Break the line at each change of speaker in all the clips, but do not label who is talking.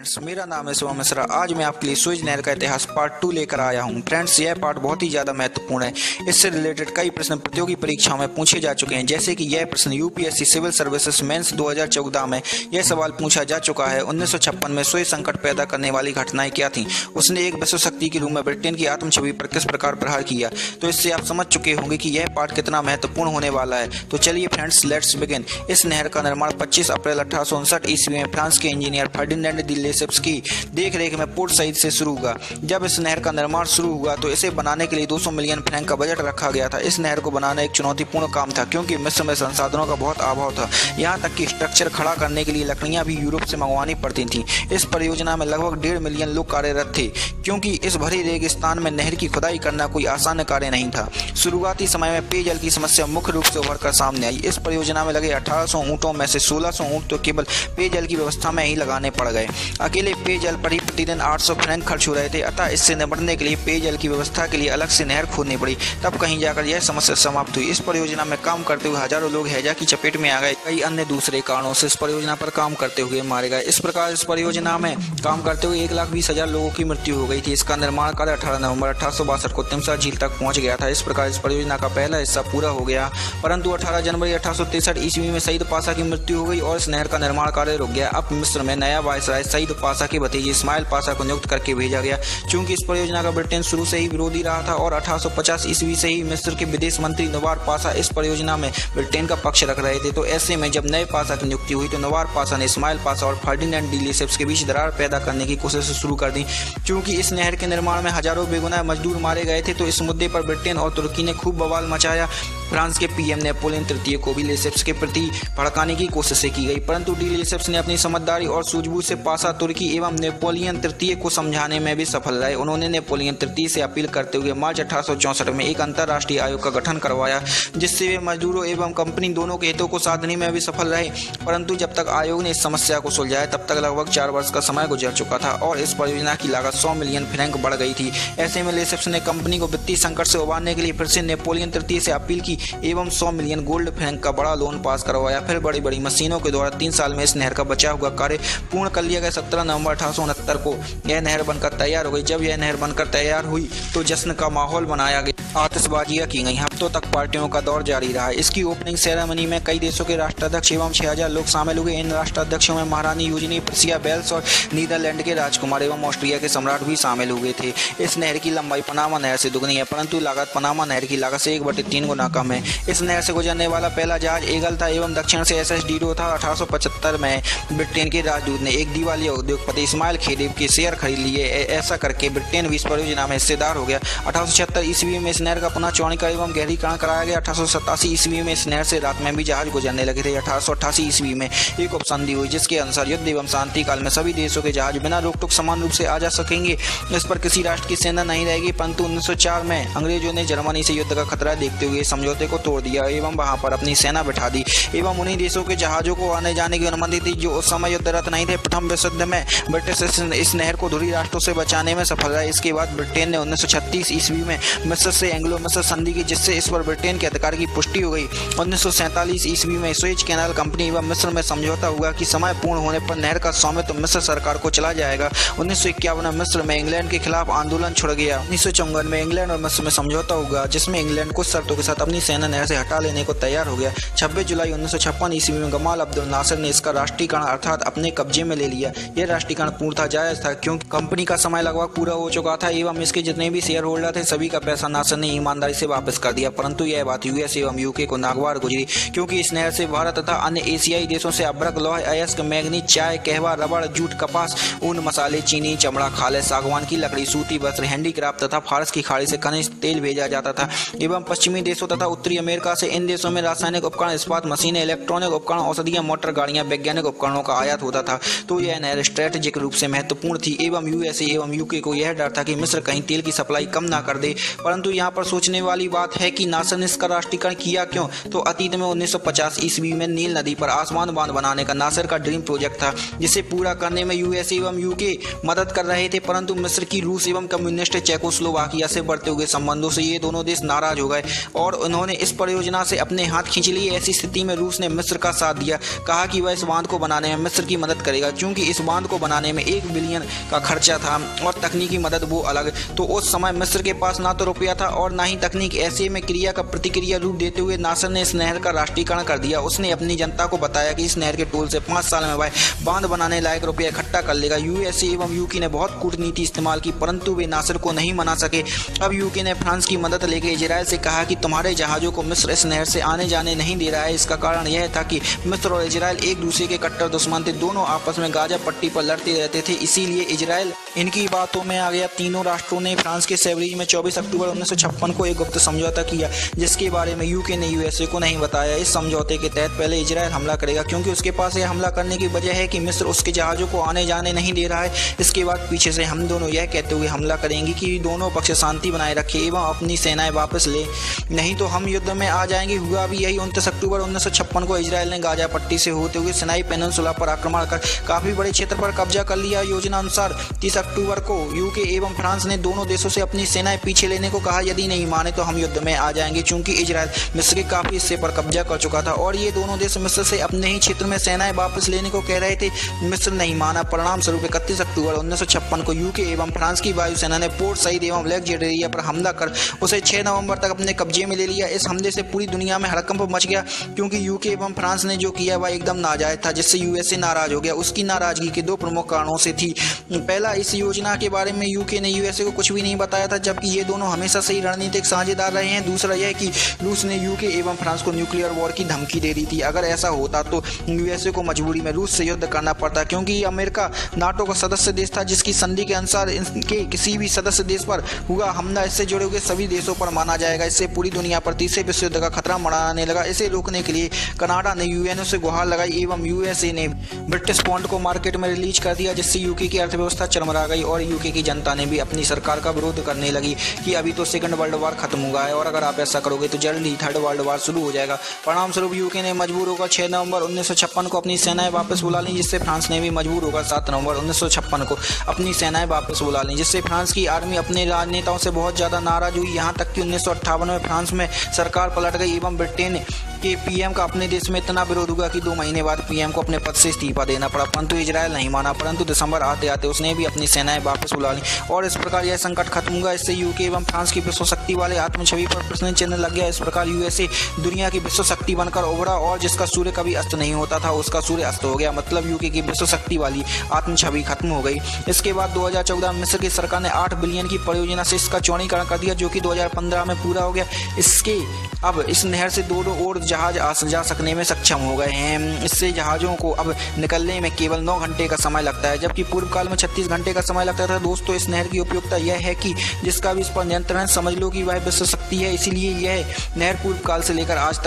Friends, मेरा नाम है शिवम मिश्रा। आज मैं आपके लिए सुएज नहर का इतिहास पार्ट 2 लेकर आया हूं। फ्रेंड्स, यह पार्ट बहुत ही ज़्यादा महत्वपूर्ण है। इससे रिलेटेड कई प्रश्न प्रतियोगी परीक्षाओं में पूछे जा चुके हैं, जैसे कि यह प्रश्न यूपीएससी सिविल सर्विसेज मेंस 2014 में यह सवाल पूछा जा चुका है। 1956 में सुएज संकट पैदा करने वाली घटनाएं क्या थीं? उसने एक विश्व शक्ति के रूप में ब्रिटेन की आत्म छवि पर किस प्रकार प्रहार किया? तो इससे आप समझ चुके होंगे कि यह पार्ट कितना महत्वपूर्ण होने वाला है। तो चलिए फ्रेंड्स, लेट्स बिगिन। इस नहर का निर्माण 25 अप्रैल 1859 ईस्वी में फ्रांस के इंजीनियर फर्डिनेंड डी लेसेप्स की देख-रेख में पोर्ट साइड से शुरू हुआ। जब इस नहर का निर्माण शुरू हुआ तो इसे बनाने के लिए 200 मिलियन फ्रैंक का बजट रखा गया था। इस नहर को बनाना एक चुनौतीपूर्ण काम था, क्योंकि मिस्र में संसाधनों का बहुत अभाव था। यहाँ तक कि स्ट्रक्चर खड़ा करने के लिए लकड़ियां भी यूरोप से मंगवानी पड़ती थीं। इस परियोजना में लगभग 1.5 मिलियन लोग कार्यरत थे, क्योंकि इस भरी रेगिस्तान में नहर की खुदाई करना कोई आसान कार्य नहीं था। शुरुआती समय में पेयजल की समस्या मुख्य रूप से उभर कर सामने आई। इस परियोजना में लगे 1800 ऊँटों में से 1600 ऊँट तो केवल पेयजल की व्यवस्था में ही लगाने पड़ गए। अकेले पेयजल पर ही प्रतिदिन 800 फ्रैंक खर्च हो रहे थे। अतः इससे निपटने के लिए पेयजल की व्यवस्था के लिए अलग से नहर खोदनी पड़ी। तब कहीं जाकर यह समस्या समाप्त हुई। इस परियोजना में काम करते हुए हजारों लोग हैजा की चपेट में आ गए। कई अन्य दूसरे कारणों से इस परियोजना पर काम करते हुए मारे गए। इस प्रकार इस परियोजना में काम करते हुए 1,20,000 लोगों की मृत्यु हो गई थी। इसका निर्माण कार्य 18 नवंबर 1862 को तिमसा झील तक पहुंच गया था। इस प्रकार इस परियोजना का पहला हिस्सा पूरा हो गया, परंतु 18 जनवरी 1863 ईस्वी में सईद पाशा की मृत्यु हो गई और इस नहर का निर्माण कार्य रुक गया। अब मिस्र में नया वायसराय सईद पाशा के भतीजे इस्माइल पाशा को नियुक्त करके भेजा गया। चूंकि इस परियोजना का ब्रिटेन शुरू से ही विरोधी रहा था और 1850 ईस्वी से ही मिस्र के विदेश मंत्री नवार पाशा इस परियोजना में ब्रिटेन का पक्ष रख रहे थे। तो ऐसे में जब नए पाशा की नियुक्ति हुई तो नवार पाशा ने इस्माइल पाशा और फर्डिनेंड डी लेसेप्स के बीच दरार पैदा करने की कोशिश शुरू कर दी। चूंकि इस नहर के निर्माण में हजारों बेगुनाह मजदूर मारे गए थे, तो इस मुद्दे पर ब्रिटेन और तुर्की ने खूब बवाल मचाया। फ्रांस के पीएम नेपोलियन तृतीय को भी लेसेप्स के प्रति भड़काने की कोशिशें की गई, परंतु डी लेसेप्स ने अपनी समझदारी और सूझबूझ से पाशा, तुर्की एवं नेपोलियन तृतीय को समझाने में भी सफल रहे। उन्होंने नेपोलियन तृतीय से अपील करते हुए मार्च 1864 में एक अंतर्राष्ट्रीय आयोग का गठन करवाया, जिससे वे मजदूरों एवं कंपनी दोनों के हितों को साधने में भी सफल रहे। परंतु जब तक आयोग ने इस समस्या को सुलझाया तब तक लगभग 4 वर्ष का समय गुजर चुका था और इस परियोजना की लागत 100 मिलियन फ्रैंक बढ़ गई थी। ऐसे में लेसेप्स ने कंपनी को वित्तीय संकट से उबारने के लिए फिर से नेपोलियन तृतीय से अपील की एवं 100 मिलियन गोल्ड फ्रैंक का बड़ा लोन पास करवाया। फिर बड़ी बड़ी मशीनों के द्वारा 3 साल में इस नहर का बचा हुआ कार्य पूर्ण कर लिया गया। 17 नवंबर 1869 को यह नहर बनकर तैयार हो गई। जब यह नहर बनकर तैयार हुई तो जश्न का माहौल बनाया गया, आतिशबाजियां की गई। हफ्तों तक पार्टियों का दौर जारी रहा। इसकी ओपनिंग सेरेमनी में कई देशों के राष्ट्राध्यक्ष एवं 6000 लोग शामिल हुए। इन राष्ट्राध्यक्षों में महारानी यूजिनी, प्रिसिया बेल्स और नीदरलैंड के राजकुमार एवं ऑस्ट्रिया के सम्राट भी शामिल हुए थे। इस नहर की लंबाई पनामा नहर से दुगनी है, परंतु लागत पनामा नहर की लागत से 1/3 गुना कम है। इस नहर से गुजरने वाला पहला जहाज ईगल था एवं दक्षिण से SS डीडो था। 1875 में ब्रिटेन के राजदूत ने एक दिवालिया उद्योगपति इस्माइल खेदेव के शेयर खरीद लिए। ऐसा करके ब्रिटेन भी इस परियोजना में हिस्सेदार हो गया। 1876 ईस्वी में इस नहर का पुनः चौड़ीकरण एवं गहरीकरण कराया गया। 1887 ईस्वी में इस नहर से रात में भी जहाज गुजरने लगे थे। 1888 ईस्वी में एक उपसंधि हुई, जिसके अनुसार युद्ध एवं शांति काल में सभी देशों के जहाज बिना रोक टोक समान रूप से आ जा सकेंगे। इस पर किसी राष्ट्र की सेना नहीं रहेगी। परंतु 1904 में अंग्रेजों ने जर्मनी से युद्ध का खतरा देखते हुए समझौते को तोड़ दिया एवं वहां पर अपनी सेना बिठा दी एवं उन्हीं देशों के जहाजों को आने जाने की अनुमति थी जो उस समय युद्धरत नहीं थे। प्रथम विश्व युद्ध में ब्रिटिश इस नहर को धुरी राष्ट्रों से बचाने में सफल रहा। इसके बाद ब्रिटेन ने 1936 ईस्वी में मिस्र से एंग्लो मिस्र संधि की, जिससे इस पर ब्रिटेन के अधिकार की पुष्टि हो गई। 1947 ईस्वी में सुएज कैनाल कंपनी एवं मिस्र में समझौता हुआ कि समय पूर्ण होने पर नहर का स्वामित्व मिस्र सरकार को चला जाएगा। 1951 में मिस्र में इंग्लैंड के खिलाफ आंदोलन छिड़ गया। 1954 में इंग्लैंड और मिस्र में समझौता हुआ, जिसमें इंग्लैंड कुछ शर्तों के साथ अपनी सेना नहर से हटा लेने को तैयार हो गया। 26 जुलाई 1956 ईस्वी में गमाल अब्दुल नासिर ने इसका राष्ट्रीयकरण अर्थात अपने कब्जे में ले लिया। यह राष्ट्रीयकरण पूर्णतः जायज था, क्योंकि कंपनी का समय लगभग पूरा हो चुका था एवं इसके जितने भी शेयर होल्डर थे सभी का पैसा नासिर ने ईमानदारी से वापस कर दिया। परंतु यह बात यूएस एवं यूके को नागवार गुजरी, क्योंकि इस नहर से भारत तथा अन्य एशियाई देशों से अभ्रक, लौह अयस्क, मैग्नीज, चाय, कहवा, रबड़, जूट, कपास, ऊन, मसाले, चीनी, चमड़ा, खाले, सागवान की लकड़ी, सूती वस्त्र, हैंडीक्राफ्ट तथा फारस की खाड़ी से खनिज तेल भेजा जाता था एवं पश्चिमी देशों तथा उत्तरी अमेरिका से इन देशों में रासायनिक उपकरण, इस्पात मशीनें, इलेक्ट्रॉनिक उपकरण, औषधियां, मोटर गाड़ियां, वैज्ञानिक उपकरणों का आयात होता था। तो यह नहर स्ट्रेटेजिक रूप से महत्वपूर्ण थी एवं यूएसए एवं यूके को यह डर था कि मिस्र कहीं तेल की सप्लाई कम ना कर दे। परंतु यहाँ यहाँ पर सोचने वाली बात है कि नासा ने इसका राष्ट्रीयकरण किया क्यों। तो अतीत में 1950 ईस्वी में नील नदी पर आसमान बांध बनाने का नासर का ड्रीम प्रोजेक्ट था, जिसे पूरा करने में यूएस एवं यूके मदद कर रहे थे, परंतु मिस्र की रूस एवं कम्युनिस्ट चेकोस्लोवाकिया से बढ़ते हुए संबंधों से ये दोनों देश नाराज हो गए और उन्होंने इस परियोजना से अपने हाथ खींच लिए। ऐसी स्थिति में रूस ने मिस्र का साथ दिया, कहा कि वह इस बांध को बनाने में मिस्र की मदद करेगा, क्योंकि इस बांध को बनाने में 1 बिलियन का खर्चा था और तकनीकी मदद वो अलग। तो उस समय मिस्र के पास ना तो रुपया था और ना ही तकनीक। ऐसे में क्रिया का प्रतिक्रिया रूप देते हुए नासर ने इस नहर का राष्ट्रीयकरण कर दिया। उसने अपनी जनता को बताया कि इस नहर के टोल से 5 साल में वह बांध बनाने लायक रुपया इकट्ठा कर लेगा। यूएसए एवं यूके ने बहुत कूटनीति इस्तेमाल की, परंतु वे नासर को नहीं मना सके। अब यूके ने फ्रांस की मदद लेकर इजराइल से कहा कि तुम्हारे जहाजों को मिस्र इस नहर से आने जाने नहीं दे रहा है। इसका कारण यह था कि मिस्र और इजराइल एक दूसरे के कट्टर दुश्मन थे, दोनों आपस में गाजा पट्टी पर लड़ते रहते थे, इसीलिए इजराइल इनकी बातों में आ गया। तीनों राष्ट्रों ने फ्रांस के सेवरिज में 24 अक्टूबर 1956 को एक गुप्त समझौता किया, जिसके बारे में यूके ने यूएसए को नहीं बताया। इस समझौते के तहत पहले इजराइल हमला करेगा, क्योंकि उसके पास यह हमला करने की वजह है कि मिस्र उसके जहाजों को आने जाने नहीं दे रहा है। इसके बाद पीछे से हम दोनों यह कहते हुए हमला करेंगे कि दोनों पक्ष शांति बनाए रखे एवं अपनी सेनाएं वापस ले, नहीं तो हम युद्ध में आ जाएंगे। हुआ भी यही। 29 अक्टूबर 1956 को इजराइल ने गाजा पट्टी से होते हुए सिनाई पेनिनसुला पर आक्रमण कर काफी बड़े क्षेत्र पर कब्जा कर लिया। योजना अनुसार 30 अक्टूबर को यूके एवं फ्रांस ने दोनों देशों से अपनी सेनाएं पीछे लेने को कहा, यदि नहीं माने तो हम युद्ध में आ जाएंगे, क्योंकि इजराइल मिस्र के काफी हिस्से पर कब्जा कर चुका था और ये दोनों देश मिस्र से अपने ही क्षेत्र में सेनाएं वापस लेने को कह रहे थे। मिस्र नहीं माना। परिणाम स्वरूप 31 अक्टूबर 1956 को यूके एवं फ्रांस की वायुसेना ने पोर्ट सईद एवं अलेक्जेंड्रिया पर हमला कर उसे 6 नवंबर तक अपने कब्जे में ले लिया। इस हमले से पूरी दुनिया में हड़कंप मच गया, क्योंकि यूके एवं फ्रांस ने जो किया वह एकदम नाजायज था, जिससे यूएसए नाराज हो गया। उसकी नाराजगी के 2 प्रमुख कारणों से थी। पहला, इस योजना के बारे में यूके ने यूएसए को कुछ भी नहीं बताया था, जबकि ये दोनों हमेशा से ही रणनीतिक साझेदार रहे हैं। दूसरा यह कि रूस ने यूके एवं फ्रांस को न्यूक्लियर वॉर की धमकी दे दी थी। अगर ऐसा होता तो यूएसए को मजबूरी में रूस से युद्ध करना पड़ता, क्योंकि अमेरिका नाटो का सदस्य देश था, जिसकी संधि के अनुसार इनके किसी भी सदस्य देश पर हुआ हमला इससे जुड़े हुए सभी देशों पर माना जाएगा। इससे पूरी दुनिया पर तीसरे विश्व युद्ध का खतरा मंडराने लगा। इसे रोकने के लिए कनाडा ने यूएनओ से गुहार लगाई एवं यूएसए ने ब्रिटिश पाउंड को मार्केट में रिलीज कर दिया, जिससे यूके की अर्थव्यवस्था चरमरा गई और यूके की जनता ने भी अपनी सरकार का विरोध करने लगी कि अभी तो सेकंड वर्ल्ड वॉर खत्म हुआ है और अगर आप ऐसा करोगे तो जल्द ही थर्ड वर्ल्ड वॉर शुरू हो जाएगा। परिणाम स्वरूप यूके ने मजबूर होकर 6 नवंबर 1956 को अपनी सेनाएं वापस बुला ली, जिससे फ्रांस ने भी मजबूर होकर 7 नवंबर 1956 को अपनी सेनाएं वापस बुला ली, जिससे फ्रांस की आर्मी अपने राजनेताओं से बहुत ज़्यादा नाराज हुई। यहाँ तक कि 1958 में फ्रांस में सरकार पलट गई एवं ब्रिटेन के पीएम का अपने देश में इतना विरोध हुआ कि 2 महीने बाद पीएम को अपने पद से इस्तीफा देना पड़ा, परंतु इजराइल नहीं माना। परंतु दिसंबर आते आते उसने भी अपनी सेनाएं वापस बुला ली और इस प्रकार यह संकट खत्म हुआ। इससे यूके एवं फ्रांस की विश्व शक्ति वाले आत्मछवि पर प्रश्न चिन्ह लग गया। इस प्रकार यूएसए दुनिया की विश्व शक्ति बनकर उभरा और जिसका सूर्य कभी अस्त नहीं होता था उसका सूर्य अस्त हो गया, मतलब यूके की विश्व शक्ति वाली आत्मछवि खत्म हो गई। इसके बाद 2014 में मिस्र की सरकार ने 8 बिलियन की परियोजना से इसका चौड़ीकरण कर दिया, जो कि 2015 में पूरा हो गया। इसके अब इस नहर से 2 और जहाज जा सकने में सक्षम हो गए हैं। इससे जहाज़ों को अब निकलने में केवल 9 घंटे का समय लगता है, जबकि पूर्व काल में 36 घंटे का समय लगता था। दोस्तों, इस नहर की उपयोगिता यह है कि जिसका भी इस पर नियंत्रण है, समझ लो कि वह विश्व शक्ति है। इसीलिए यह नहर पूर्व काल से लेकर आज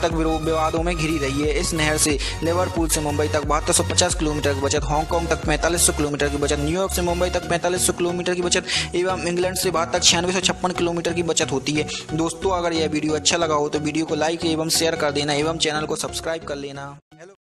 तक विवादों में घिरी रही है। इस नहर से लिवरपूल से मुंबई तक 7250 किलोमीटर की बचत, हांगकांग तक 4500 किलोमीटर की बचत, न्यूयॉर्क से मुंबई तक 4500 किलोमीटर की बचत एवं इंग्लैंड से भारत तक 9656 किलोमीटर की बचत होती है। दोस्तों, अगर यह वीडियो अच्छा लगा हो तो वीडियो को लाइक एवं शेयर कर देना एवं चैनल को सब्सक्राइब कर लेना।